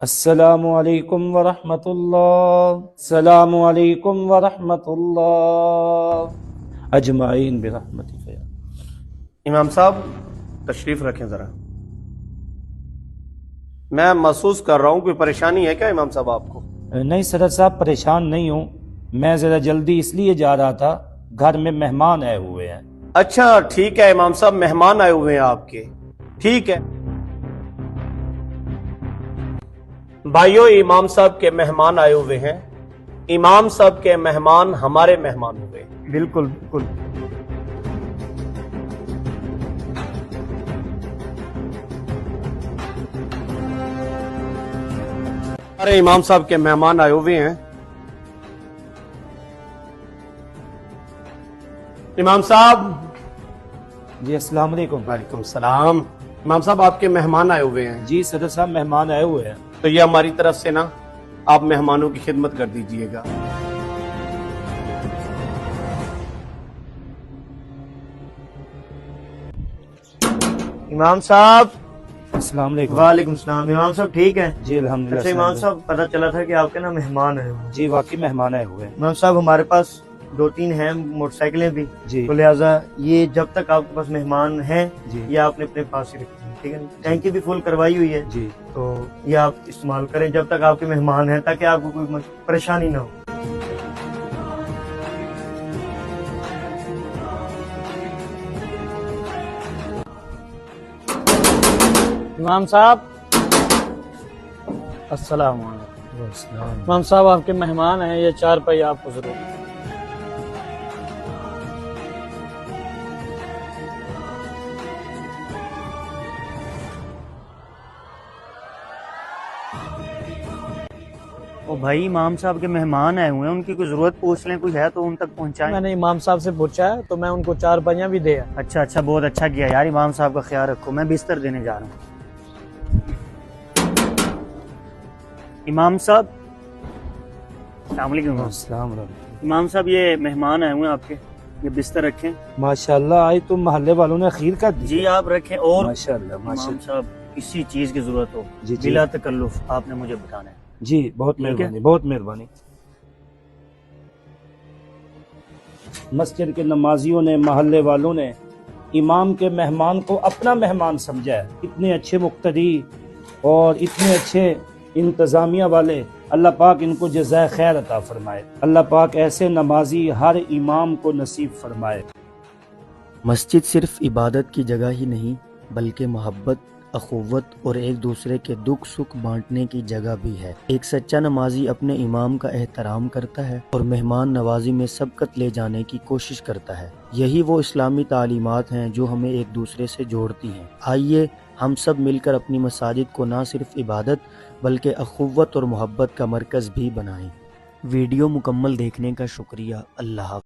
السلام علیکم ورحمۃ اللہ، السلام علیکم ورحمۃ اللہ اجمعین برحمتک یا امام صاحب تشریف رکھیں ذرا. میں محسوس کر رہا ہوں کوئی پریشانی ہے کیا امام صاحب آپ کو؟ نہیں صدر صاحب، پریشان نہیں ہوں. میں ذرا جلدی اس لیے جا رہا تھا، گھر میں مہمان آئے ہوئے ہیں. اچھا ٹھیک ہے امام صاحب، مہمان آئے ہوئے ہیں آپ کے. ٹھیک ہے بھائیو، امام صاحب کے مہمان آئے ہوئے ہیں. امام صاحب کے مہمان ہمارے مہمان ہوئے. بالکل بالکل. ہمارے امام صاحب کے مہمان آئے ہوئے ہیں. امام صاحب. جی السلام علیکم. وعلیکم السلام. امام صاحب آپ کے مہمان آئے ہوئے ہیں. جی صدر صاحب، مہمان آئے ہوئے ہیں. تو یہ ہماری طرف سے نا آپ مہمانوں کی خدمت کر دیجئے گا. امام صاحب. السلام علیکم. وعلیکم السلام. امام صاحب ٹھیک ہے؟ جی الحمدللہ. اچھا امام صاحب، پتہ چلا تھا کہ آپ کے نا مہمان آئے ہوئے ہیں. جی واقعی مہمان آئے ہوئے ہیں. امام صاحب ہمارے پاس 2-3 ہیں موٹر سائیکلیں بھی، جی تو لہٰذا یہ جب تک آپ کے پاس مہمان ہیں جی یہ آپ نے اپنے پاس ہی رکھیں، ٹھیک ہے؟ ٹینکی بھی فل کروائی ہوئی ہے، جی تو یہ آپ استعمال کریں جب تک آپ کے مہمان ہیں، تاکہ آپ کو کوئی پریشانی نہ ہو. امام صاحب السلام علیکم. امام صاحب آپ کے مہمان ہیں، یہ 4 پہیہ آپ کو ضرور. او بھائی، امام صاحب کے مہمان آئے ہوئے ہیں، ان کی کوئی ضرورت پوچھ لیں، کوئی ہے تو ان تک پہنچائیں. میں نے امام صاحب سے پوچھا ہے تو میں ان کو 4 پہیہ بھی دے. اچھا بہت اچھا کیا یار، امام صاحب کا خیال رکھو. میں بستر دینے جا رہا ہوں. امام صاحب السلام علیکم. السلام علیکم. امام صاحب یہ مہمان آئے ہوئے ہیں آپ کے، یہ بستر رکھیں. ماشاءاللہ، آج تو محلے والوں نے خیر کر دی. جی آپ رکھیں. اور ماشاءاللہ امام ماشاءاللہ. صاحب کسی چیز کی ضرورت ہو جی جی بلا تکلف آپ نے مجھے بتانا ہے. جی بہت ٹھیک ہے. مہربانی، بہت مہربانی. مسجد کے نمازیوں نے، محلے والوں نے امام کے مہمان کو اپنا مہمان سمجھا ہے. اتنے اچھے مقتدی اور اتنے اچھے انتظامیہ والے، اللہ پاک ان کو جزائے خیر عطا فرمائے. اللہ پاک ایسے نمازی ہر امام کو نصیب فرمائے. مسجد صرف عبادت کی جگہ ہی نہیں بلکہ محبت، اخوت اور ایک دوسرے کے دکھ سکھ بانٹنے کی جگہ بھی ہے. ایک سچا نمازی اپنے امام کا احترام کرتا ہے اور مہمان نوازی میں سبقت لے جانے کی کوشش کرتا ہے. یہی وہ اسلامی تعلیمات ہیں جو ہمیں ایک دوسرے سے جوڑتی ہیں. آئیے ہم سب مل کر اپنی مساجد کو نہ صرف عبادت بلکہ اخوت اور محبت کا مرکز بھی بنائیں. ویڈیو مکمل دیکھنے کا شکریہ. اللہ حافظ.